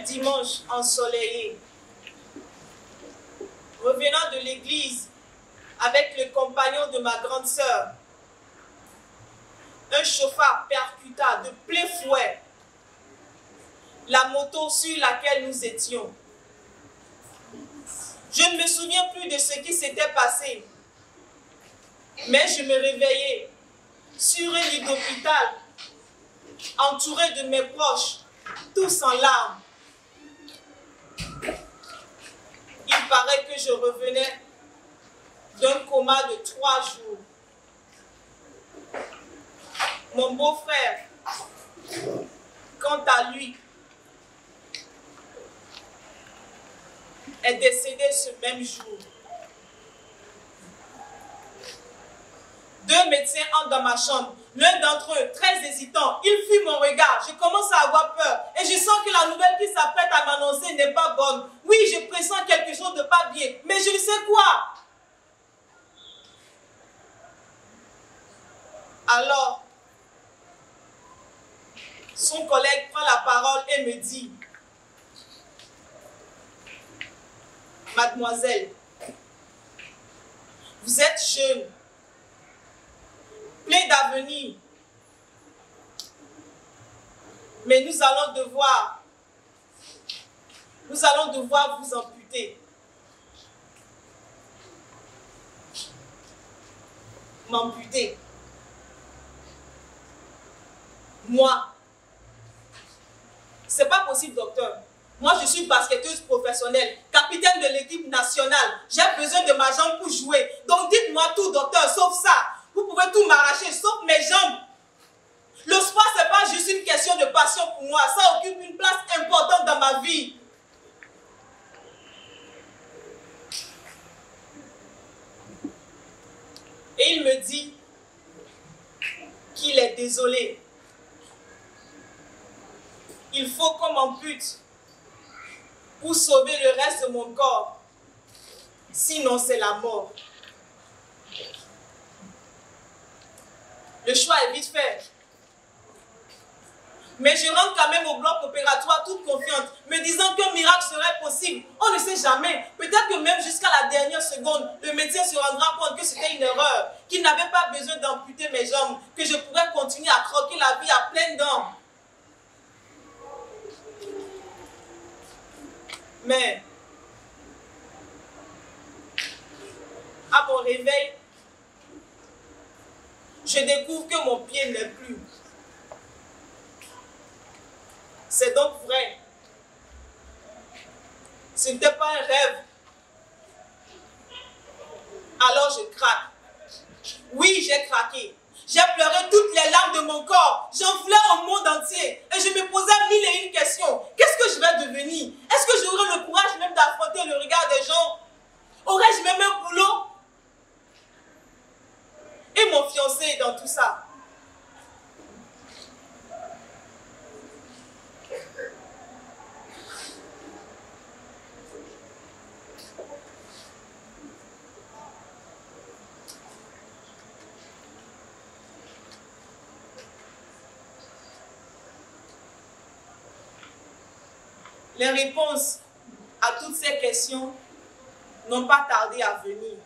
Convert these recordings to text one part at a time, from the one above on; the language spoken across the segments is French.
dimanche ensoleillé. Revenant de l'église avec le compagnon de ma grande sœur, un chauffard percuta de plein fouet la moto sur laquelle nous étions. Je ne me souviens plus de ce qui s'était passé, mais je me réveillais sur un lit d'hôpital, entouré de mes proches, tous en larmes. Il paraît que je revenais d'un coma de 3 jours. Mon beau-frère, quant à lui, est décédé ce même jour. 2 médecins entrent dans ma chambre. L'un d'entre eux, très hésitant, il fuit mon regard. Je commence à avoir peur et je sens que la nouvelle qui s'apprête à m'annoncer n'est pas bonne. Oui, je pressens quelque chose de pas bien, mais je ne sais quoi. Alors, son collègue prend la parole et me dit: Mademoiselle, vous êtes jeune, plein d'avenir, mais nous allons devoir vous amputer. M'amputer. Moi, c'est pas possible, docteur. Moi, je suis basketteuse professionnelle, capitaine de l'équipe nationale. J'ai besoin de ma jambe pour jouer. Donc, dites-moi tout, docteur, sauf ça. Vous pouvez tout m'arracher, sauf mes jambes. Le sport, ce n'est pas juste une question de passion pour moi. Ça occupe une place importante dans ma vie. Et il me dit qu'il est désolé. Il faut qu'on m'ampute pour sauver le reste de mon corps. Sinon, c'est la mort. Le choix est vite fait. Mais je rentre quand même au bloc opératoire toute confiante, me disant qu'un miracle serait possible. On ne sait jamais. Peut-être que même jusqu'à la dernière seconde, le médecin se rendra compte que c'était une erreur, qu'il n'avait pas besoin d'amputer mes jambes, que je pourrais continuer à croquer la vie à pleines dents. Mais, à mon réveil, je découvre que mon pied n'est plus. C'est donc vrai. Ce n'était pas un rêve. Alors je craque. Oui, j'ai craqué. J'ai pleuré toutes les larmes de mon corps. J'en voulais au monde entier. Et je me posais 1001 questions. Qu'est-ce que je vais devenir? Est-ce que j'aurai le courage même d'affronter le regard des gens? Aurais-je même un boulot? Et mon fiancé est dans tout ça. Les réponses à toutes ces questions n'ont pas tardé à venir.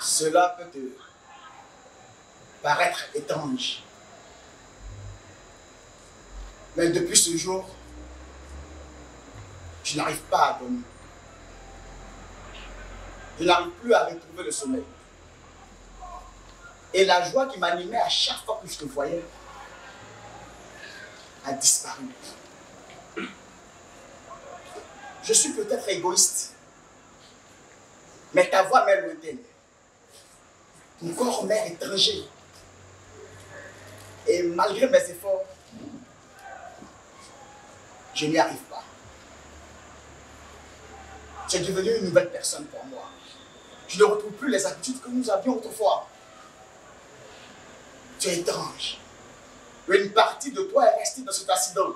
Cela peut te paraître étrange, Mais depuis ce jour, je n'arrive pas à dormir. Je n'arrive plus à retrouver le sommeil. Et la joie qui m'animait à chaque fois que je te voyais a disparu. Je suis peut-être égoïste, mais ta voix m'est lointaine. Ton corps m'est étranger. Et malgré mes efforts, je n'y arrive pas. Tu es devenu une nouvelle personne pour moi. Je ne retrouve plus les habitudes que nous avions autrefois. Tu es étrange. Une partie de toi est restée dans cet accident.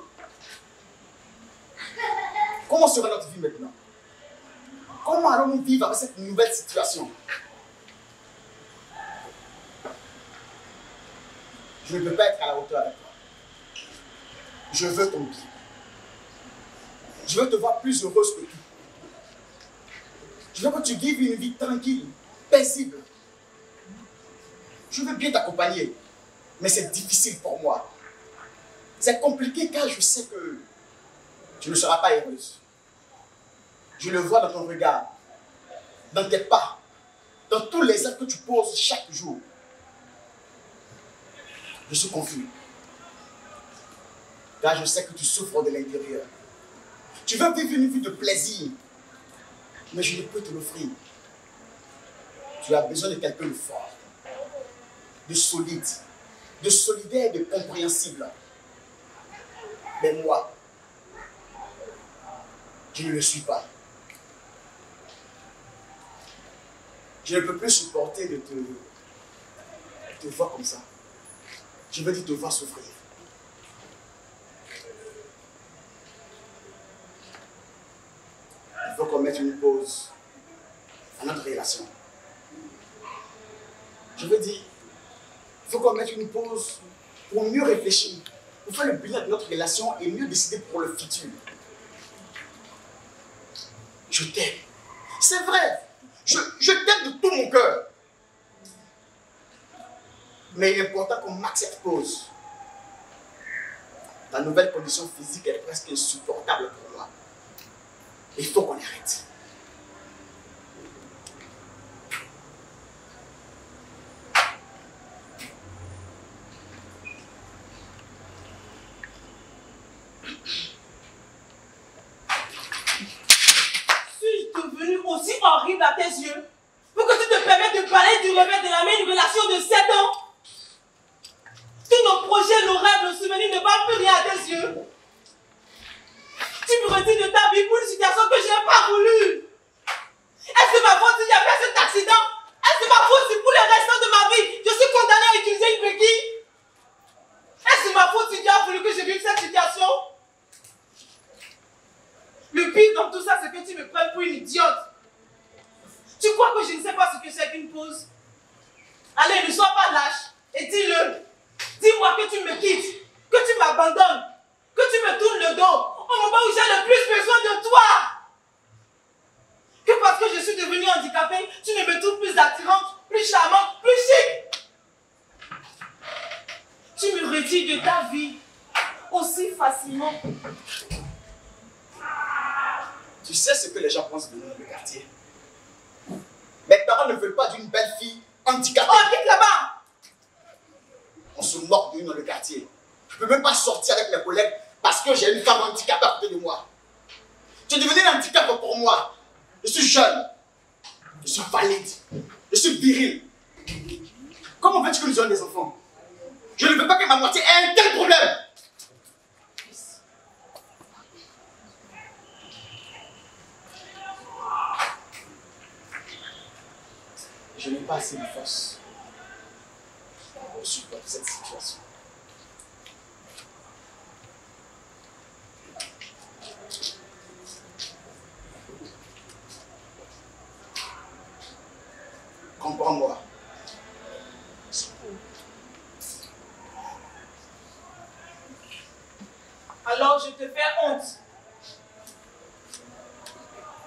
Comment sera notre vie maintenant? Comment allons-nous vivre avec cette nouvelle situation? Je ne peux pas être à la hauteur avec toi. Je veux ton bien. Je veux te voir plus heureuse que tout. Je veux que tu vives une vie tranquille, paisible. Je veux bien t'accompagner, mais c'est difficile pour moi. C'est compliqué car je sais que tu ne seras pas heureuse. Je le vois dans ton regard, dans tes pas, dans tous les actes que tu poses chaque jour. Je suis confus, car je sais que tu souffres de l'intérieur. Tu veux vivre une vie de plaisir, mais je ne peux te l'offrir. Tu as besoin de quelqu'un de fort, de solide, de solidaire et de compréhensible. Mais moi, je ne le suis pas. Je ne peux plus supporter de te voir comme ça. Je veux dire te voir souffrir. Il faut qu'on mette une pause à notre relation. Je veux dire, il faut qu'on mette une pause pour mieux réfléchir, pour faire le bilan de notre relation et mieux décider pour le futur. Je t'aime. C'est vrai. Je t'aime de tout mon cœur. Mais il est important qu'on marque cette pause. Ta nouvelle condition physique est presque insupportable pour moi. Il faut qu'on arrête. Suis-je devenue aussi horrible à tes yeux pour que tu te permettes de parler du revers de la main d'une relation de 7 ans? Tous nos projets, nos rêves, nos souvenirs ne valent plus rien à tes yeux. Tu me retires de ta vie pour une situation que je n'ai pas voulu. Est-ce que ma faute si j'ai fait cet accident? Est-ce que ma faute si pour le restant de ma vie, je suis condamnée à utiliser une béquille? Est-ce que ma faute si tu as voulu que je vive cette situation? Le pire dans tout ça, c'est que tu me prennes pour une idiote. Tu crois que je ne sais pas ce que c'est qu'une pause? Allez, ne sois pas lâche et dis-le. Dis-moi que tu me quittes, que tu m'abandonnes, que tu me tournes le dos au moment où j'ai le plus besoin de toi. Que parce que je suis devenue handicapée, tu ne me trouves plus attirante, plus charmante, plus chic. Tu me retires de ta vie aussi facilement. Tu sais ce que les gens pensent de nous, le quartier. Mes parents ne veulent pas d'une belle fille handicapée. Oh, quitte là-bas! On se moque de nous dans le quartier. Je ne peux même pas sortir avec mes collègues parce que j'ai une femme handicapée à côté de moi. Tu es devenu un handicap pour moi. Je suis jeune. Je suis valide. Je suis viril. Comment veux-tu que nous ayons des enfants? Je ne veux pas que ma moitié ait un tel problème. Je n'ai pas assez de force pour supporter cette situation. Comprends-moi. Alors je te fais honte.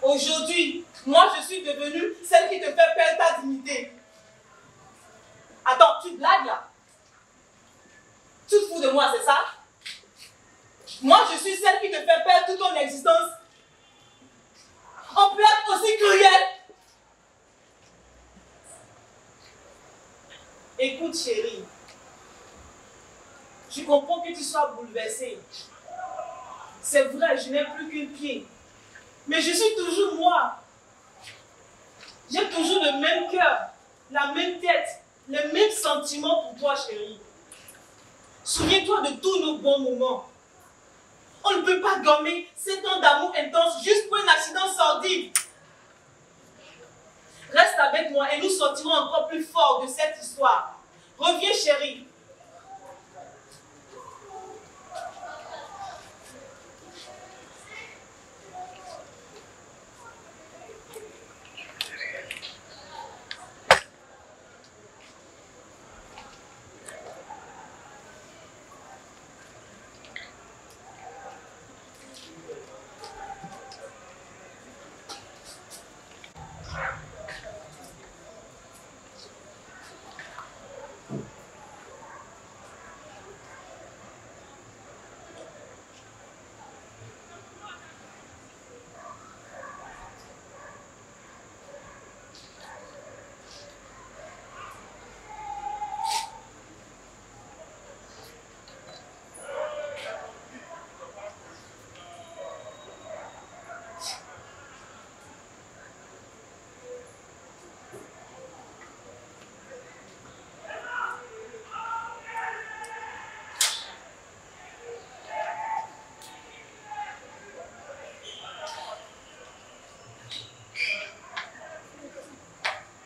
Aujourd'hui, moi je suis devenue celle qui te fait perdre ta dignité. Attends, tu blagues là? Tu te fous de moi, c'est ça? Moi, je suis celle qui te fait perdre toute ton existence. On peut être aussi cruel. Écoute, chérie. Je comprends que tu sois bouleversée. C'est vrai, je n'ai plus qu'un pied. Mais je suis toujours moi. J'ai toujours le même cœur, la même tête, les mêmes sentiments pour toi, chérie. Souviens-toi de tous nos bons moments. On ne peut pas gommer 7 ans d'amour intense juste pour un accident sordide. Reste avec moi et nous sortirons encore plus fort de cette histoire. Reviens, chérie.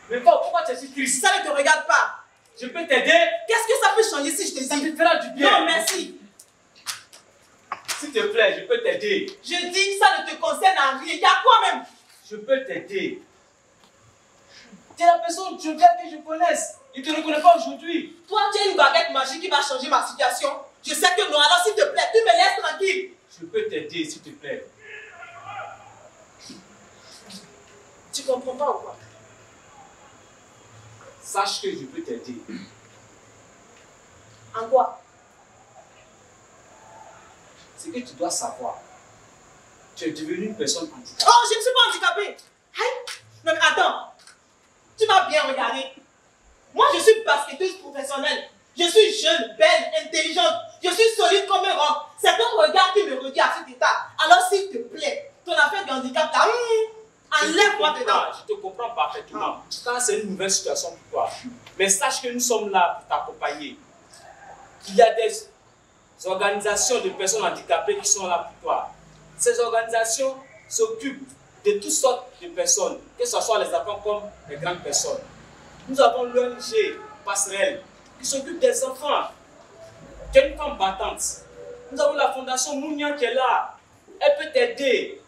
Mais pourquoi tu es si triste? Ça ne te regarde pas. Je peux t'aider? Qu'est-ce que ça peut changer si je te dis? Ça te fera du bien. Non, merci. S'il te plaît, je peux t'aider. Je dis que ça ne te concerne en rien. Il y a quoi même? Je peux t'aider. Tu es la personne joviale que je connaisse. Il ne te reconnaît pas aujourd'hui. Toi, tu as une baguette magique qui va changer ma situation. Je sais que non. Alors, s'il te plaît, tu me laisses tranquille. Je peux t'aider, s'il te plaît. Tu comprends pas ou quoi? Sache que je peux t'aider. En quoi? Ce que tu dois savoir, tu es devenue une personne handicapée. Oh, je ne suis pas handicapée. Hey. Non, mais attends. Tu m'as bien regardé. Moi, je suis basketteuse professionnelle. Je suis jeune, belle, intelligente. Je suis solide comme un roc. C'est ton regard qui me redit à cet état. Alors, s'il te plaît, ton affaire de handicap, là, enlève-moi dedans. Je te comprends parfaitement. Quand c'est une nouvelle situation pour toi. Mais sache que nous sommes là pour t'accompagner. Il y a des organisations de personnes handicapées qui sont là pour toi. Ces organisations s'occupent de toutes sortes de personnes, que ce soit les enfants comme les grandes personnes. Nous avons l'ONG Passerelle qui s'occupe des enfants. Tu es une femme battante. Nous avons la fondation Mounian qui est là. Elle peut t'aider,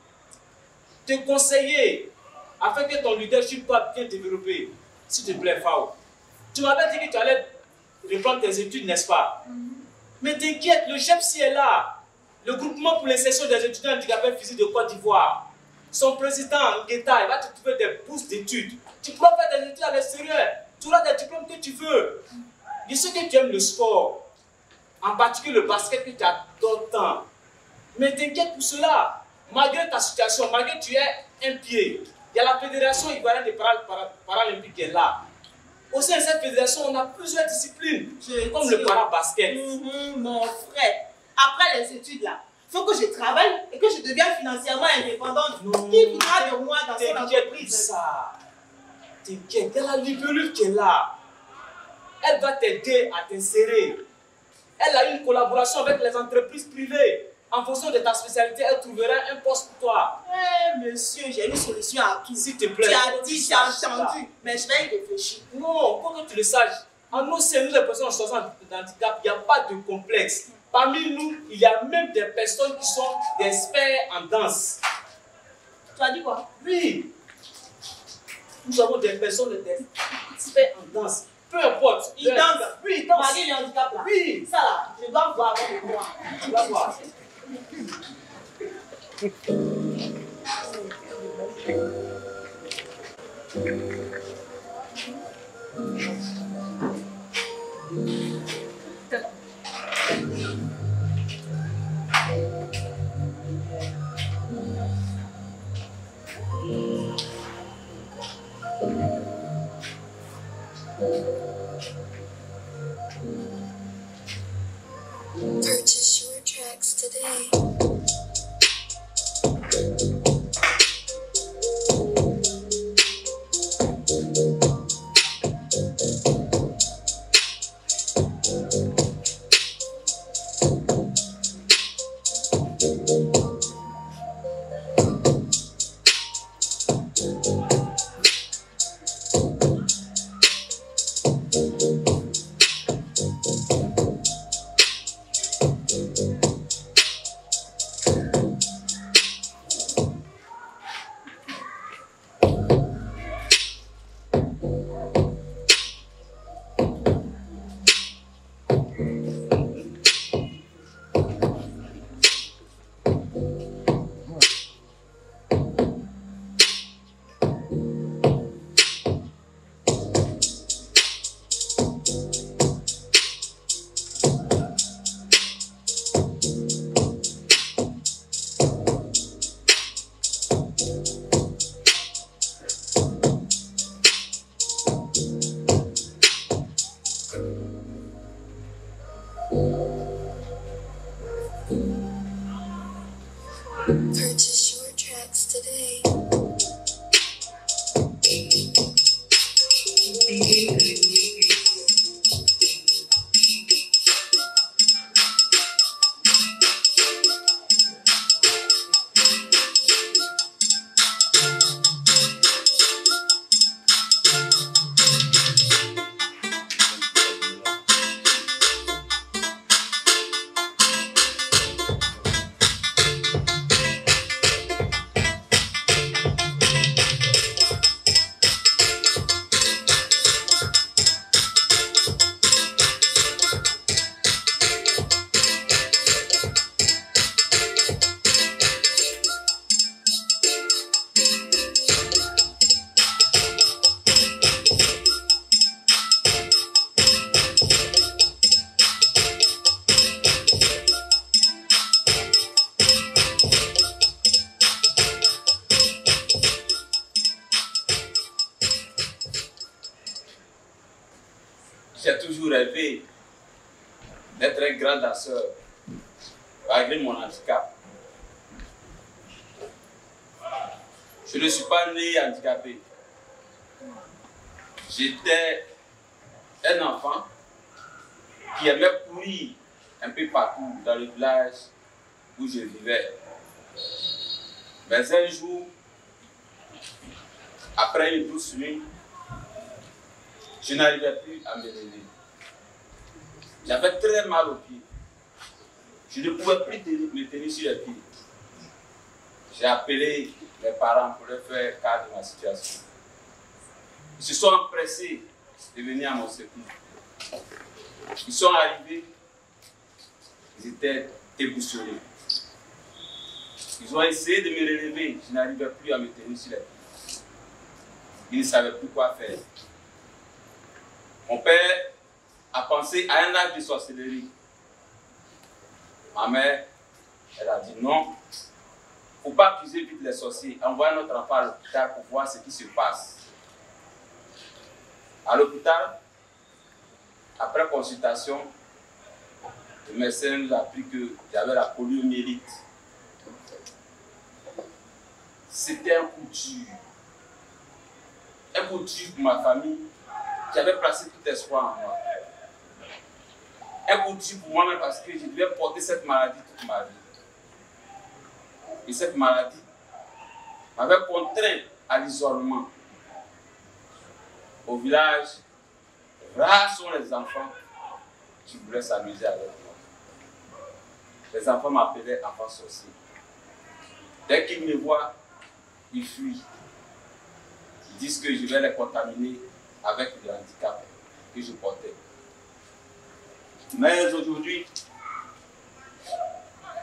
te conseiller, afin que ton leadership soit bien développé. S'il te plaît, Fao. Tu m'avais dit que tu allais reprendre tes études, n'est-ce pas? Mais t'inquiète, le GEPSI est là. Le groupement pour l'insertion des étudiants handicapés physiques de Côte d'Ivoire. Son président, Ngueta, il va te trouver des bourses d'études. Tu pourras faire des études à l'extérieur. Tu auras des diplômes que tu veux. Je sais que tu aimes le sport. En particulier le basket que tu adores tant. Mais t'inquiète pour cela. Malgré ta situation, malgré que tu aies un pied, il y a la fédération ivoirienne des paralympiques qui est là. Au sein de cette fédération, on a plusieurs disciplines, comme le para-basket. Mon frère, après les études là, il faut que je travaille et que je devienne financièrement indépendante. Qui voudra de moi dans son entreprise? Ça. T'inquiète, il y a la libellule qui est là. Elle va t'aider à t'insérer. Elle a une collaboration avec les entreprises privées. En fonction de ta spécialité, elle trouvera un poste pour toi. Eh, monsieur, j'ai une solution à tout. S'il te plaît. Tu as dit, j'ai entendu, mais je vais y réfléchir. Non, pour que tu le saches, en nous, c'est nous les personnes en situation d'handicap, il n'y a pas de complexe. Parmi nous, il y a même des personnes qui sont des experts en danse. Tu as dit quoi? Oui. Nous avons des personnes, des experts en danse. Peu importe. Ils dansent. Oui, ils dansent. Malgré le handicap là. Oui. Ça là, je dois voir avec moi. Tu vas voir. Purchase your tracks today. Purchase your tracks today. J'ai toujours rêvé d'être un grand danseur, malgré mon handicap. Je ne suis pas né handicapé. J'étais un enfant qui aimait courir un peu partout dans le village où je vivais. Mais un jour, après une douce nuit, je n'arrivais plus à me lever. J'avais très mal aux pieds. Je ne pouvais plus me tenir sur les pieds. J'ai appelé mes parents pour leur faire cas de ma situation. Ils se sont empressés de venir à mon secours. Ils sont arrivés, ils étaient déboussolés. Ils ont essayé de me relever, je n'arrivais plus à me tenir sur les pieds. Ils ne savaient plus quoi faire. Mon père a pensé à un acte de sorcellerie. Ma mère, elle a dit non, il ne faut pas accuser vite les sorciers. Envoyez notre enfant à l'hôpital pour voir ce qui se passe. À l'hôpital, après consultation, le médecin nous a appris que j'avais la poliomyélite. C'était un coup dur. Un coup dur pour ma famille. J'avais placé tout espoir en moi. Un coup dur pour moi-même parce que je devais porter cette maladie toute ma vie. Et cette maladie m'avait contraint à l'isolement. Au village, rares sont les enfants qui voulaient s'amuser avec moi. Les enfants m'appelaient enfant sorcier. Dès qu'ils me voient, ils fuient. Ils disent que je vais les contaminer avec le handicap que je portais. Mais aujourd'hui,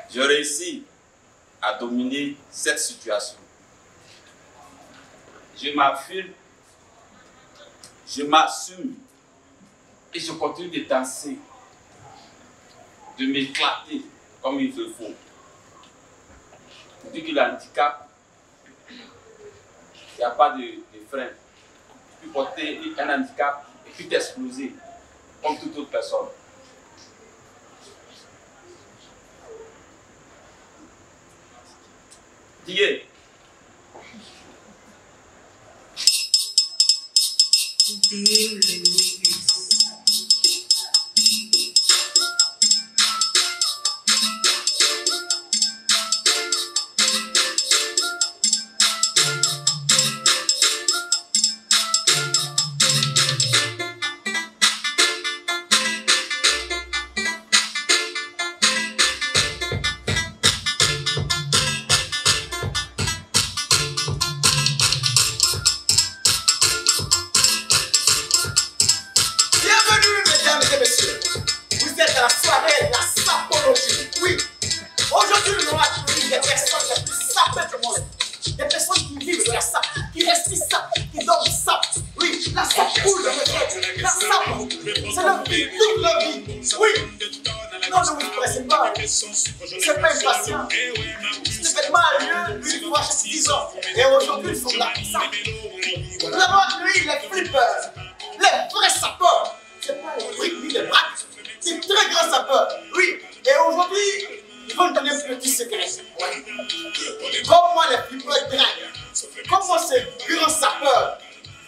j'ai réussi à dominer cette situation. Je m'affirme, je m'assume et je continue de danser, de m'éclater comme il le faut. Je dis que le handicap, il n'y a pas de frein. Tu peux porter un handicap et puis t'exploser. comme toute autre personne. Dieu. C'est pas impatient. C'est fait mal, lui, une fois chaque 10 ans. Et aujourd'hui, ils sont là pour ça. Nous avons accueilli les flippers, les vrais sapeurs. C'est pas les briques ni les braques. C'est très grands sapeurs. Oui. Et aujourd'hui, ils vont nous donner un petit secret. Ouais. Comment les flippers draguent. Comment ces grands sapeurs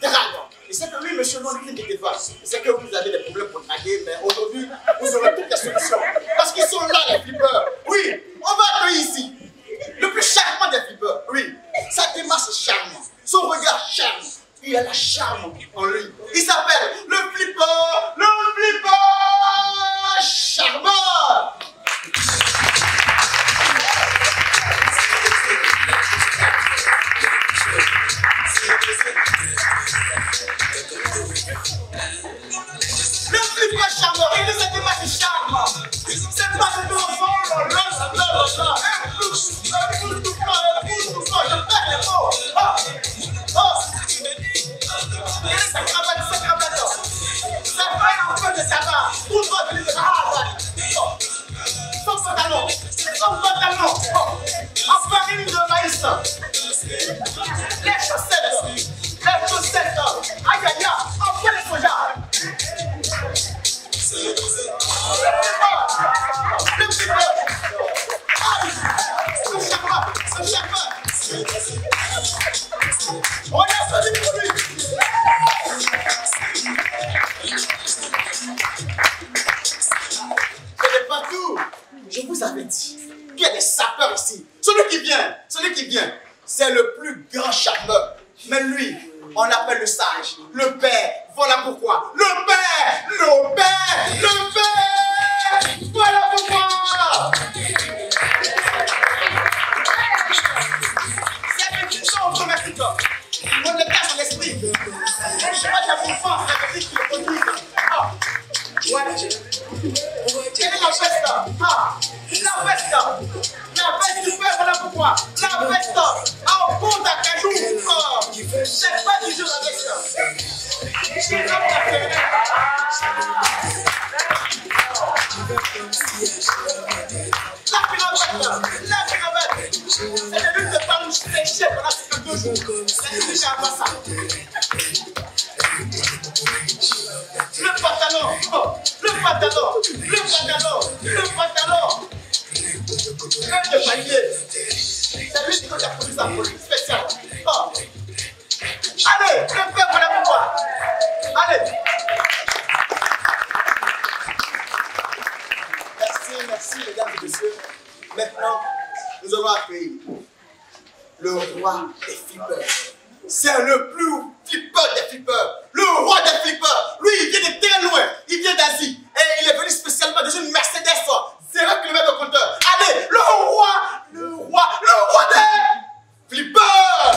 draguent. Et c'est que lui, monsieur, non, ne n'inquiétez pas. C'est que vous avez des problèmes pour draguer, mais aujourd'hui, vous aurez toutes les solutions. Parce qu'ils sont là, les flippers. Oui, on va accueillir ici le plus charmant des flippers. Oui, sa démarche est charmante. Son regard charme. Il a la charme en lui. Il s'appelle le flipper charmant. Le flipper charmant, il est cette image charmant. C'est pas de l'enfant, en farine de maïs, les chaussettes, aïe aïe aïe, en plein de soja. Le flipper, ce charmeur, on a fallu pour lui. Ce n'est pas tout. Je vous avais dit qu'il y a des sapeurs ici. Celui qui vient, c'est le plus grand charmeur. Mais lui, on l'appelle le sage, le père. Voilà pourquoi. Le père. Voilà pourquoi. C'est une chose automatique. On le cache en l'esprit. Je sais pas de la confiance, la musique qui le produit. Ouais. Quelle est la veste? La veste du père, voilà pourquoi. La veste en pont d'acajou. C'est pas du jour la veste. C'est comme la fête. La pyramide. C'est de l'huile de palme séchée pendant 52 jours. C'est déjà pas ça. Le pantalon de palier. C'est lui qui a produit ça pour lui, spécial. Allez, le père, voilà pourquoi. Allez. Merci, mesdames et messieurs. Maintenant, nous allons accueillir le roi des flippers. C'est le plus flipper des flippers. Le roi des flippers. Lui, il vient de très loin. Il vient d'Asie. Et il est venu spécialement dans une Mercedes 0 km au compteur. Allez, le roi des flippers.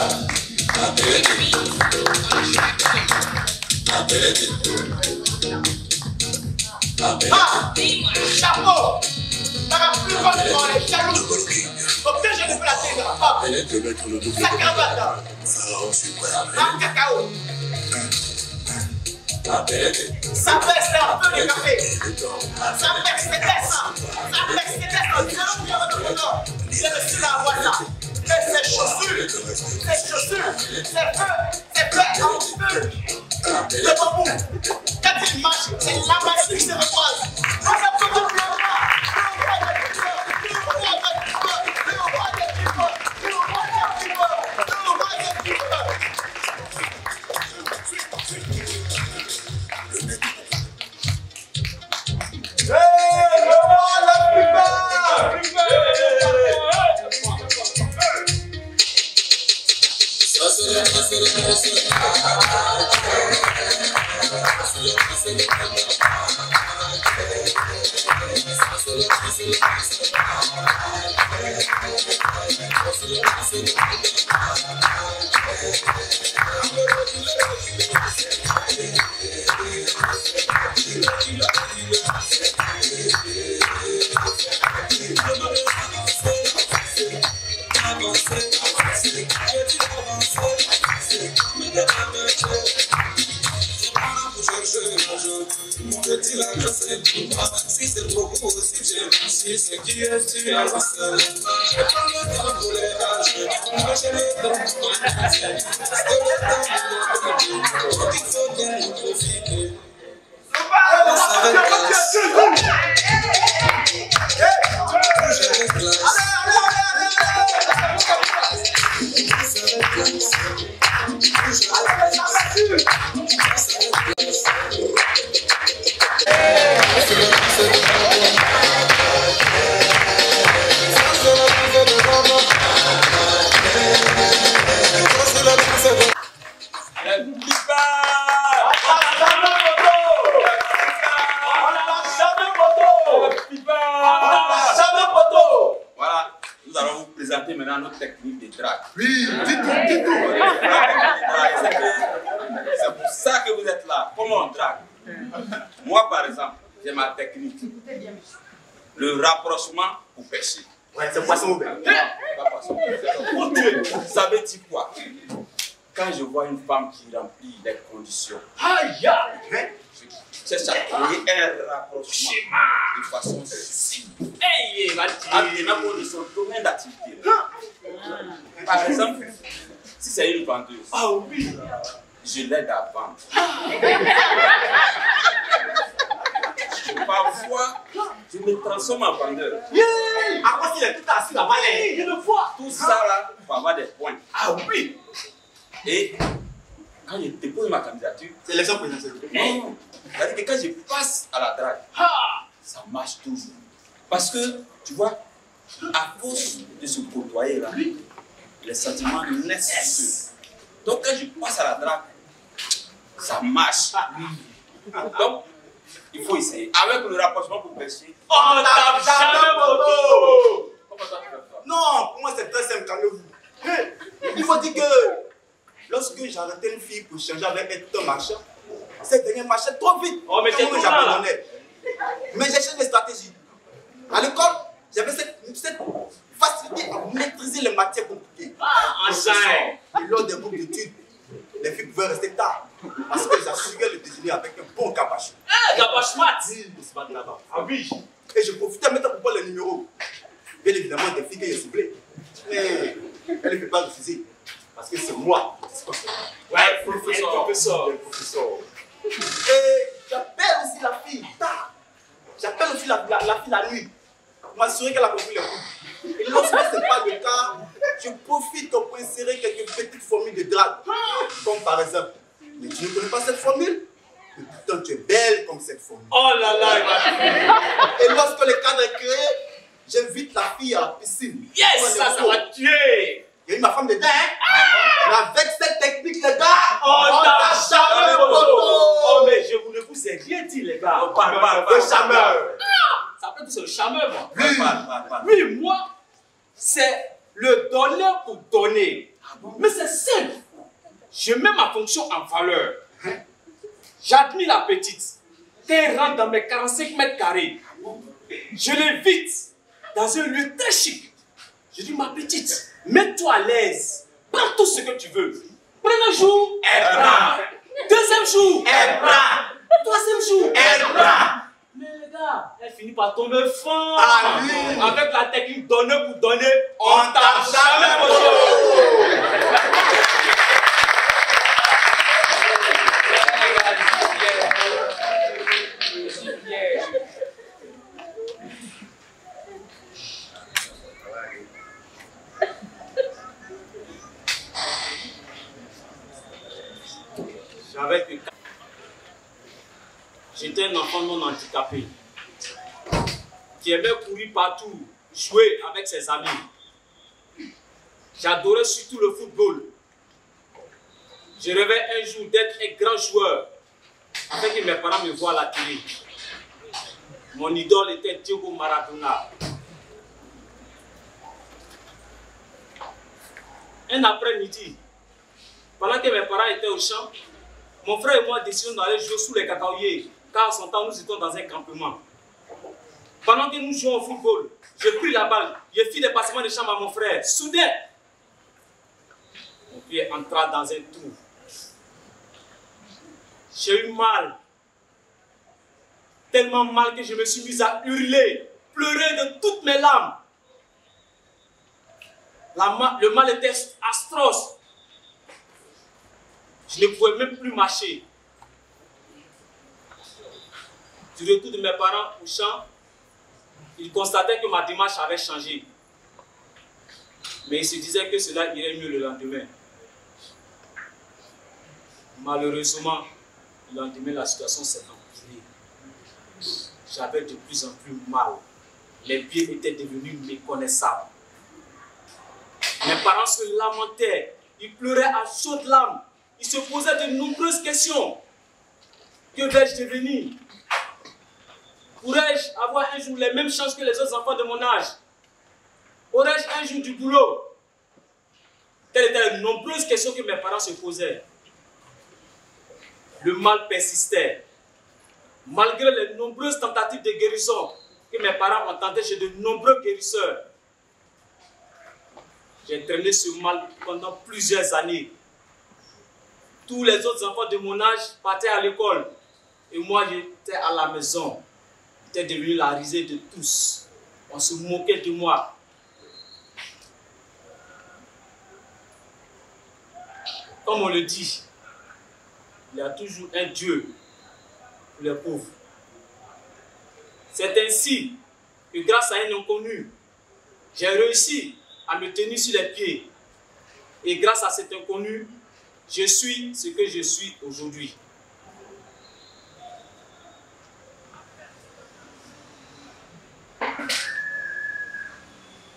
Chapeau. Parapluie comme les jaloux. Obtenez, je ne peux la tenir. Sa cravate. Un cacao. Sa veste un peu de café. Sa Mercedes. On dirait que vous avez le bonheur. Il est reçu la voisin. Mais ses chaussures, c'est feu en feu. Le bambou. Quand il marche, c'est la machine. Voilà, nous allons vous présenter maintenant notre technique de drague. Oui, dis tout. C'est pour ça que vous êtes là. Comment on drague? Moi, par exemple, j'ai ma technique. Le rapprochement pour pêcher. Ouais, c'est poisson ouvert. Pas poisson. Pour tuer. Ça veut dire quoi? Quand je vois une femme qui remplit les conditions, je cherche à créer un rapprochement de façon cible. En tenant compte de son domaine d'activité. Par exemple, si c'est une vendeuse, je l'aide à vendre. Parfois, je me transforme en vendeur. À quoi il est tout assis là-bas? Je le vois. Tout ça là, pour avoir des points. Ah oui. Et quand je dépose ma candidature, C'est l'élection présidentielle. non. C'est-à-dire que quand je passe à la drague, ça marche toujours. Parce que, tu vois, à force de se côtoyer là, les sentiments naissent. Donc quand je passe à la drague, ça marche. Donc, il faut essayer. Avec le rapprochement pour pêcher, On tape jamais photo. comment toi tu fais ça? Non, pour moi c'est très simple, calmez-vous. Il faut dire que lorsque j'arrêtais une fille pour changer avec elle tout un marchand, cette dernière marchait trop vite. Oh, mais c'est Comme tout j'abandonnais. Mais j'ai cherché des stratégies. À l'école, j'avais cette facilité à maîtriser les matières compliquées. Et lors des groupes d'études, les filles pouvaient rester tard parce que j'assurais le déjeuner avec un bon capacho. C'est pas de là-bas. Et je profitais maintenant pour prendre les numéros. Bien évidemment, des filles que j'ai ciblées. Mais elle ne peut pas refuser. Parce que c'est moi. Ouais, professeur. Et j'appelle aussi la fille tard. J'appelle aussi la fille la nuit. Pour m'assurer qu'elle a compris le coup. Et lorsque ce n'est pas le cas, je profite pour insérer quelques petites formules de drague. Comme par exemple, mais tu ne connais pas cette formule? Mais putain, tu es belle comme cette formule. Oh là là. Et lorsque le cadre est créé, j'invite la fille à la piscine. Yes, ça va tuer. Il y a eu ma femme dedans, hein? Mais avec cette technique, les gars, On t'a jamais photo. Oh, photo. mais je vous ne vous ai rien dit, les gars. Le chameur. Ça s'appelle que c'est le chameur, moi. Parle. Oui, moi, c'est le donneur pour donner. Mais c'est simple. Je mets ma fonction en valeur. J'admire la petite. Qu'elle rentre dans mes 45 mètres carrés. Je l'invite dans un lieu très chic. Je dis, ma petite, mets-toi à l'aise. Prends tout ce que tu veux. Premier jour, elle prend. Deuxième jour, elle prend. Troisième jour, elle prend. Mais les gars, elle finit par tomber fort. Ah oui. Avec la technique donneur pour donner, on On tape tape jamais jamais photo. J'étais un enfant non handicapé qui aimait courir partout, jouer avec ses amis. J'adorais surtout le football. Je rêvais un jour d'être un grand joueur, afin que mes parents me voient à la télé. Mon idole était Diego Maradona. Un après-midi, pendant que mes parents étaient au champ, mon frère et moi décidons d'aller jouer sous les cacaoyers, car en son temps nous étions dans un campement. Pendant que nous jouons au football, je pris la balle, je fis des passements de chambre à mon frère. Soudain, mon pied entra dans un trou. J'ai eu mal, tellement mal que je me suis mis à hurler, pleurer de toutes mes larmes. Le mal était atroce. Je ne pouvais même plus marcher. Du retour de mes parents au champ, ils constataient que ma démarche avait changé. Mais ils se disaient que cela irait mieux le lendemain. Malheureusement, le lendemain, la situation s'est empirée. J'avais de plus en plus mal. Les pieds étaient devenus méconnaissables. Mes parents se lamentaient. Ils pleuraient à chaudes larmes. Ils se posaient de nombreuses questions. Que vais-je devenir? Pourrais-je avoir un jour les mêmes chances que les autres enfants de mon âge? Aurais-je un jour du boulot? Telles étaient les nombreuses questions que mes parents se posaient. Le mal persistait. Malgré les nombreuses tentatives de guérison que mes parents ont tentées chez de nombreux guérisseurs, j'ai traîné ce mal pendant plusieurs années. Tous les autres enfants de mon âge partaient à l'école et moi j'étais à la maison. J'étais devenu la risée de tous. On se moquait de moi. Comme on le dit, il y a toujours un Dieu pour les pauvres. C'est ainsi que grâce à un inconnu, j'ai réussi à me tenir sur les pieds. Et grâce à cet inconnu, je suis ce que je suis aujourd'hui.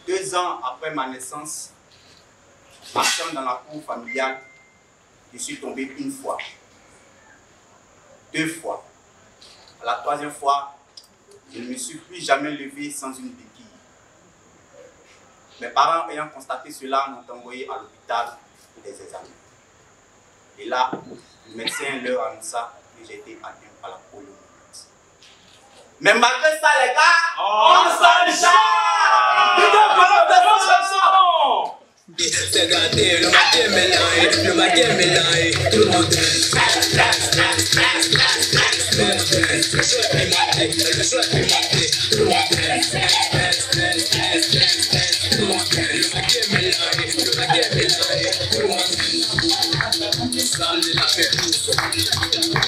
Deux ans après ma naissance, marchant dans la cour familiale, je suis tombé une fois, deux fois. À la troisième fois, je ne me suis plus jamais levé sans une béquille. Mes parents ayant constaté cela m'ont envoyé à l'hôpital pour des examens. Et là, le médecin leur annonça que j'ai été atteint par la poliomyélite. Mais malgré ça, les gars, on s'en charge! C'est gâté, le matin mélange, le matin mélange, tout le monde le choix pimenté, le choix pimenté, tout le monde le matin mélange, le matin mélange, tout le monde ça me l'a fait tous.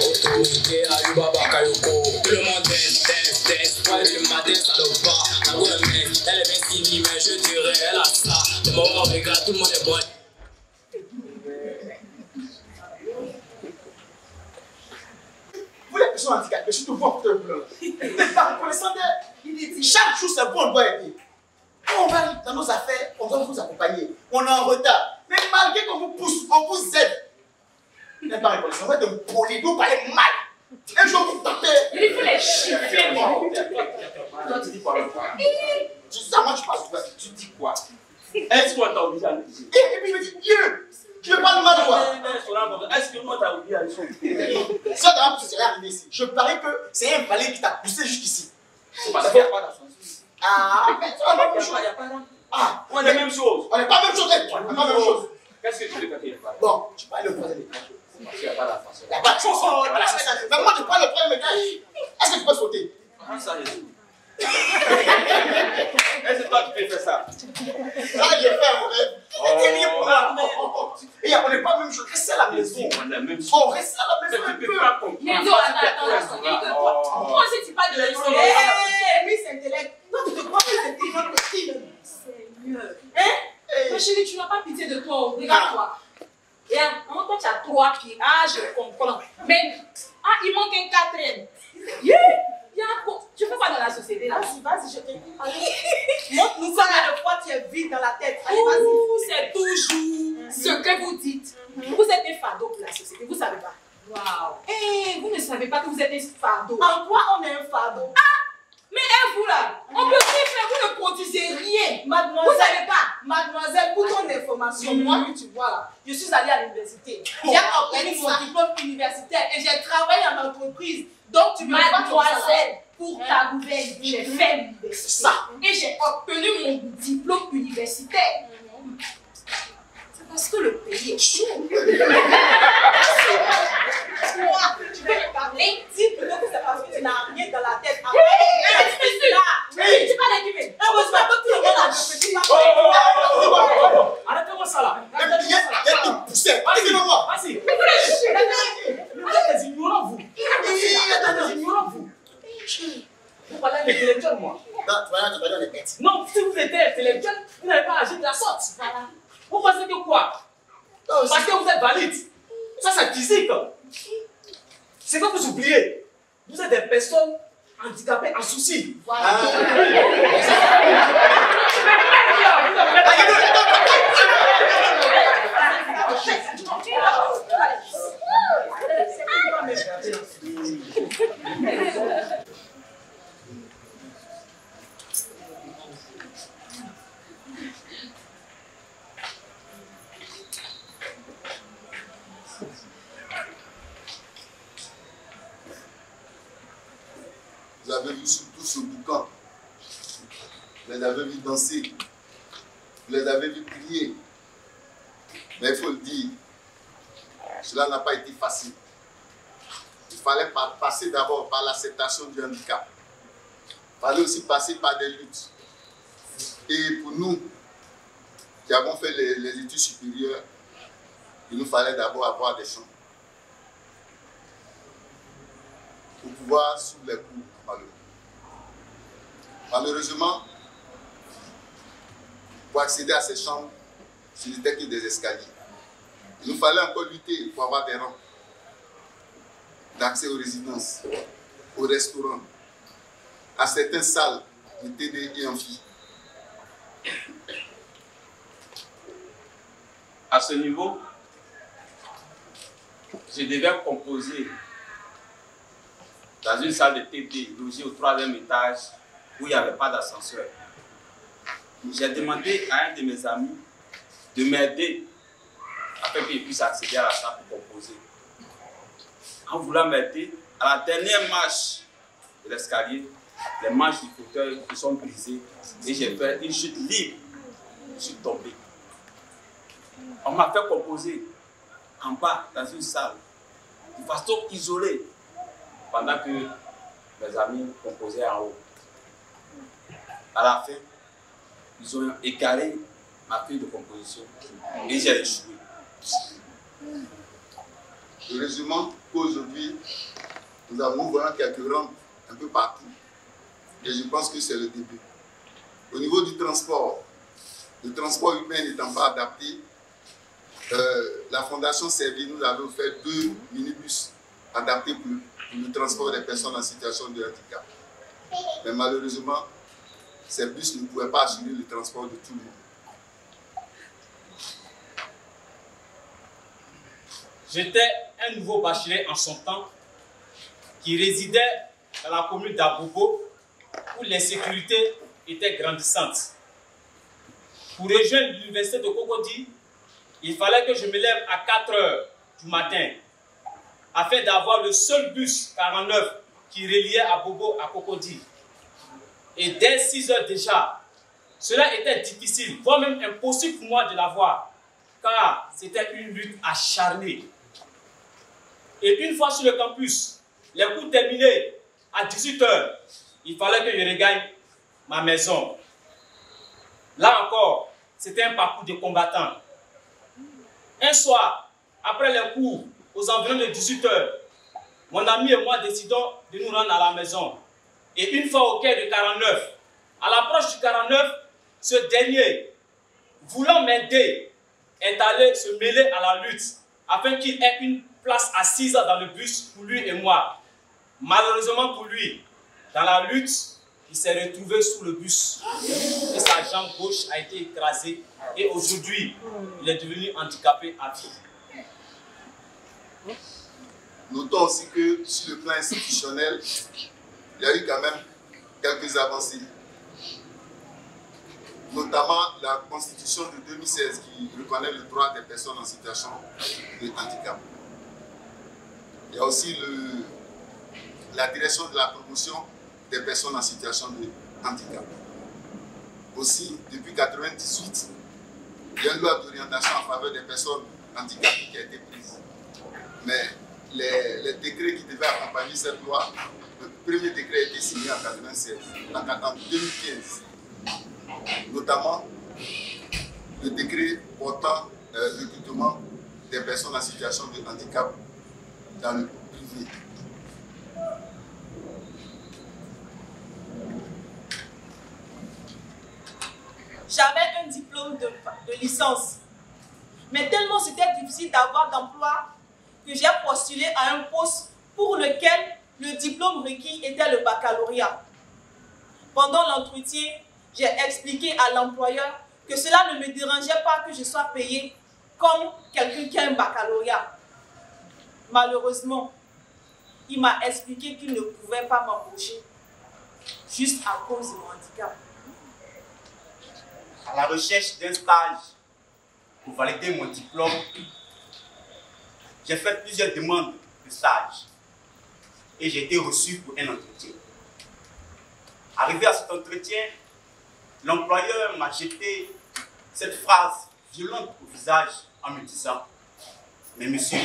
Autour de Ayubaba Kayoko, tout le monde teste, ouais, le matin ça le va. La bonne mec, elle est bien signée, mais je dirais elle a ça. Le moment regarde, tout le monde est bon. Vous les personnes handicapées, je te vois pour te pleurer. Vous n'êtes pas reconnaissant d'elle. Chaque jour, c'est bon, on doit aider. Quand on va dans nos affaires, on doit vous accompagner. On est en retard. Mais malgré qu'on vous pousse, on vous aide. Vous n'êtes pas reconnaissant. On va être poli, vous parlez mal. Un jour, vous tentez. Il faut les chiffrer, moi. Toi, tu dis quoi? Tu sais, moi, tu parles. Tu dis quoi? Est-ce qu'on t'a obligé à le dire? Et puis, il me dit, Dieu, tu veux pas de mal, quoi? Est-ce que moi, t'as oublié à le dire? Ça, d'abord, tu serais arrivé ici. Je parie que c'est un palais qui t'a poussé jusqu'ici. C'est parce qu'il n'y a pas d'ascenseur. Ah, mais tu vois, la même chose. Il n'y a pas d'ascenseur. Ah, On est la même chose. on n'est pas la même chose. On n'est pas la même chose. Qu'est-ce que tu veux qu'il n'y ait pas? Bon, tu parles le troisième étage. Parce qu'il n'y a pas d'ascenseur. Il n'y a pas de chose. Mais moi, je parle le troisième étage. Est-ce que tu peux sauter? Ah, ça, j'ai dit. Est-ce que toi, tu peux faire ça? Ah, j'ai fait un rêve. Et on n'est pas la même chose. Reste à la maison. On est la même chose. On reste à la maison un Tu peux peu. pas comprendre. Mais non, attends. Moi aussi, tu parles de la Hé, Miss Intellect, toi, tu te crois plus intelligente que qui, le Seigneur? Hein? Mais chérie, tu n'as pas pitié de toi. Regarde-toi. Et moi, toi, tu as 3 pieds. Ah, je comprends. Mais, il manque un 4e. Tu fais quoi dans la société là? Vas-y, je t'écoute. Montre-nous combien de fois tu es vide dans la tête. Allez, vas-y. C'est toujours ce que vous dites, vous êtes un fardeau pour la société, vous ne savez pas. Waouh! Eh, vous ne savez pas que vous êtes un fardeau. En quoi on est un fardeau? Mais vous là, on peut rien faire, vous ne produisez rien. Mademoiselle, Vous savez pas. Mademoiselle, pour ton information, moi, tu vois là, je suis allée à l'université. J'ai obtenu mon diplôme universitaire et j'ai travaillé en entreprise. Donc, tu me vois comme ça. Mademoiselle, pour ta nouvelle, j'ai fait l'université. Ça. Et j'ai obtenu mon diplôme universitaire. C'est parce que le pays est chaud. Toi, tu veux me parler? Dis plutôt que c'est parce que tu n'as rien dans la tête. Tu parles avec qui? Heureusement que tout le monde a réfléchi. Arrêtez-moi ça là. Il y a une poussette. Excusez-moi. Vas-y. Vous êtes des ignorants, vous. Vous êtes des ignorants, vous. Vous parlez d'intellectuel, moi. Non, tu vas dans les bêtes. Non, si vous étiez intellectuel, vous n'avez pas agi de la sorte. Vous pensez que quoi? Parce que vous êtes valide. Ça, c'est physique. C'est que vous oubliez. Vous êtes des personnes handicapées en souci. Voilà. Vous avez vu surtout ce boucan. Vous les avez vu danser. Vous les avez vu crier. Mais il faut le dire, cela n'a pas été facile. Il fallait passer d'abord par l'acceptation du handicap. Il fallait aussi passer par des luttes. Et pour nous, qui avons fait les études supérieures, il nous fallait d'abord avoir des champs pour pouvoir suivre les cours. Malheureusement, pour accéder à ces chambres, ce n'était que des escaliers. Il nous fallait encore lutter pour avoir des rangs d'accès aux résidences, aux restaurants, à certaines salles de TD et amphi. À ce niveau, je devais composer dans une salle de TD logée au 3e étage où il n'y avait pas d'ascenseur. J'ai demandé à un de mes amis de m'aider afin qu'il puisse accéder à la salle pour composer. En voulant m'aider, à la dernière marche de l'escalier, les marches du fauteuil se sont brisées et j'ai fait une chute libre. Je suis tombé. On m'a fait composer en bas dans une salle de façon isolée pendant que mes amis composaient en haut. À la fin, ils ont égaré ma feuille de composition et j'ai échoué. Heureusement qu'aujourd'hui, nous voyons quelques rampes un peu partout. Et je pense que c'est le début. Au niveau du transport, le transport humain n'étant pas adapté, la Fondation Servie nous avait offert 2 minibus adaptés pour le transport des personnes en situation de handicap. Mais malheureusement, ces bus ne pouvaient pas assurer le transport de tout le monde. J'étais un nouveau bachelier en son temps qui résidait dans la commune d'Abobo où l'insécurité était grandissante. Pour rejoindre l'université de Cocody, il fallait que je me lève à 4 h du matin afin d'avoir le seul bus 49 qui reliait Abobo à Cocody. Et dès 6 h déjà, cela était difficile, voire même impossible pour moi de l'avoir, car c'était une lutte acharnée. Et une fois sur le campus, les cours terminés à 18 h, il fallait que je regagne ma maison. Là encore, c'était un parcours de combattant. Un soir, après les cours, aux environs de 18 h, mon ami et moi décidons de nous rendre à la maison. Et une fois au quai de 49, à l'approche du 49, ce dernier, voulant m'aider, est allé se mêler à la lutte afin qu'il ait une place assise dans le bus pour lui et moi. Malheureusement pour lui, dans la lutte, il s'est retrouvé sous le bus et sa jambe gauche a été écrasée Et aujourd'hui, il est devenu handicapé à vie. Notons aussi que sur le plan institutionnel, il y a eu quand même quelques avancées. Notamment la Constitution de 2016 qui reconnaît le droit des personnes en situation de handicap. Il y a aussi la direction de la promotion des personnes en situation de handicap. Aussi, depuis 1998, il y a une loi d'orientation en faveur des personnes handicapées qui a été prise. Mais les décrets qui devaient accompagner cette loi, le premier décret a été signé en 1996, en 2015. Notamment le décret portant le recrutement des personnes en situation de handicap dans le privé. J'avais un diplôme de licence, mais tellement c'était difficile d'avoir d'emploi que j'ai postulé à un poste pour lequel le diplôme requis était le baccalauréat. Pendant l'entretien, j'ai expliqué à l'employeur que cela ne me dérangeait pas que je sois payé comme quelqu'un qui a un baccalauréat. Malheureusement, il m'a expliqué qu'il ne pouvait pas m'embaucher juste à cause de mon handicap. À la recherche d'un stage pour valider mon diplôme, j'ai fait plusieurs demandes de stage et j'ai été reçu pour un entretien. Arrivé à cet entretien, l'employeur m'a jeté cette phrase violente au visage en me disant « Mais monsieur,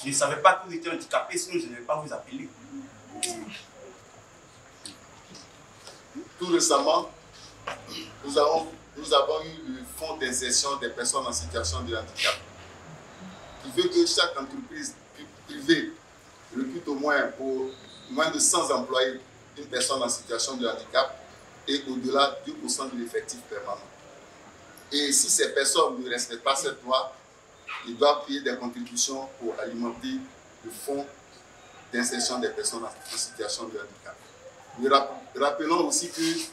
je ne savais pas que vous étiez handicapé, sinon je ne vais pas vous appeler. » Tout récemment, nous avons eu le fonds d'insertion des personnes en situation de handicap, qui veut que chaque entreprise privée recrute au moins pour moins de 100 employés une personne en situation de handicap et au-delà 2% de l'effectif permanent. Et si ces personnes ne respectent pas cette loi, ils doivent payer des contributions pour alimenter le fonds d'insertion des personnes en situation de handicap. Nous rappelons aussi qu'il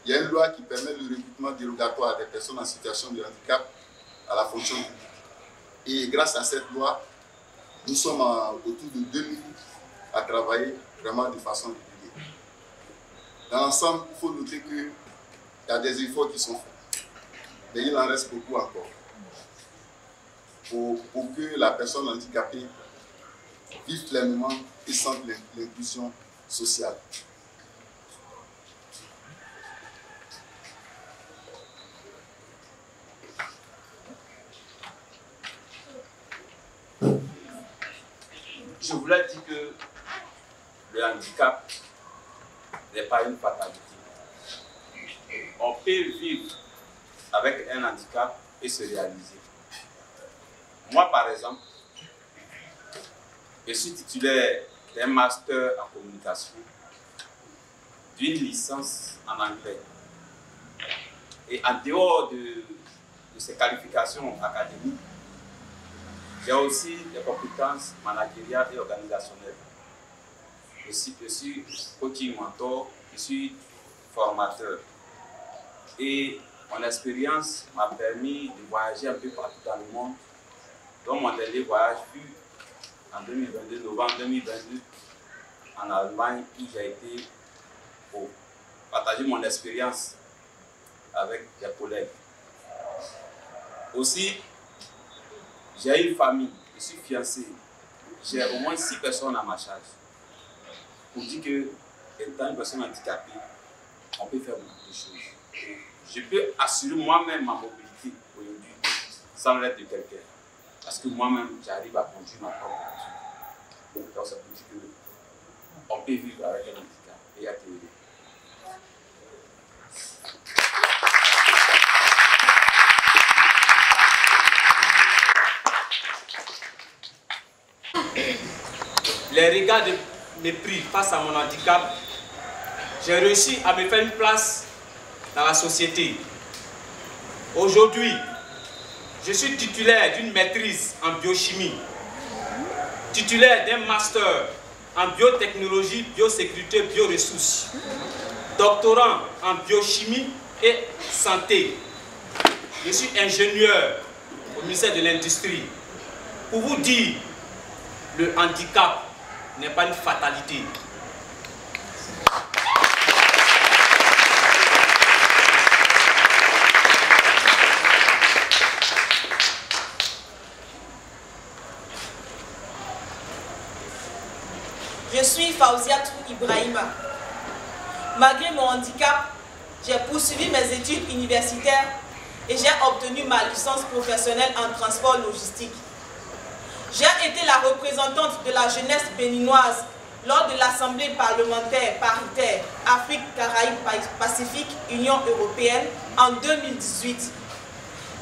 y a une loi qui permet le recrutement dérogatoire des personnes en situation de handicap à la fonction publique. Et grâce à cette loi, nous sommes autour de 2000 à travailler vraiment de façon régulière. Dans l'ensemble, il faut noter qu'il y a des efforts qui sont faits. Mais il en reste beaucoup encore. Pour que la personne handicapée vive pleinement et sente l'inclusion sociale. Je voulais dire que le handicap n'est pas une fatalité. On peut vivre avec un handicap et se réaliser. Moi, par exemple, je suis titulaire d'un master en communication, d'une licence en anglais. Et en dehors de ces qualifications académiques, j'ai aussi des compétences managériales et organisationnelles. Je suis coaching mentor, je suis formateur. Et mon expérience m'a permis de voyager un peu partout dans le monde. Donc mon dernier voyage fut en 2022, novembre 2022, en Allemagne, où j'ai été pour partager mon expérience avec des collègues. Aussi, j'ai une famille, je suis fiancé, j'ai au moins 6 personnes à ma charge. Pour dire que, étant une personne handicapée, on peut faire beaucoup de choses. Je peux assurer moi-même ma mobilité aujourd'hui sans l'aide de quelqu'un. Parce que moi-même, j'arrive à conduire ma propre voiture. Donc, ça peut dire qu'on peut vivre avec un handicap et être aidé. Les regards de mépris face à mon handicap, j'ai réussi à me faire une place dans la société. Aujourd'hui, je suis titulaire d'une maîtrise en biochimie, titulaire d'un master en biotechnologie, biosécurité, bioressources, doctorant en biochimie et santé. Je suis ingénieur au ministère de l'Industrie. Pour vous dire, le handicap n'est pas une fatalité. Je suis Fauziatou Ibrahima. Malgré mon handicap, j'ai poursuivi mes études universitaires et j'ai obtenu ma licence professionnelle en transport logistique. J'ai été la représentante de la jeunesse béninoise lors de l'Assemblée parlementaire paritaire Afrique, Caraïbes, Pacifique, Union européenne en 2018.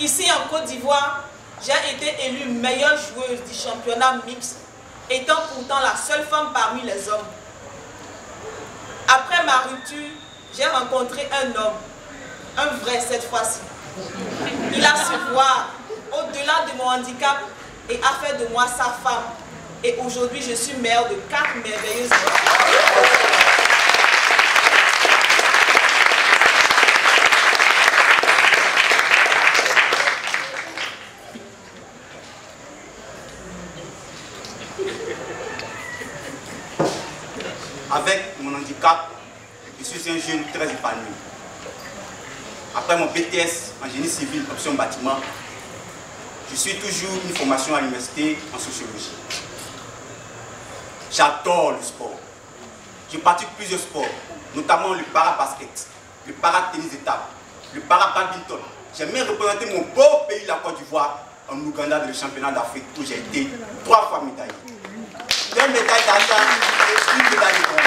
Ici en Côte d'Ivoire, j'ai été élue meilleure joueuse du championnat mixte, étant pourtant la seule femme parmi les hommes. Après ma rupture, j'ai rencontré un homme, un vrai cette fois-ci. Il a su voir au-delà de mon handicap et a fait de moi sa femme. Et aujourd'hui, je suis mère de 4 merveilleuses enfants. Avec mon handicap, je suis un jeune très épanoui. Après mon BTS en génie civil, option bâtiment, je suis toujours une formation à l'université en sociologie. J'adore le sport. Je pratique plusieurs sports, notamment le para-basket, le para-tennis de table, le para-badminton. J'aimerais représenter mon beau pays, la Côte d'Ivoire, en Ouganda, dans le championnat d'Afrique où j'ai été 3 fois médaillé. 2 médailles d'argent et 1 médaille de bronze.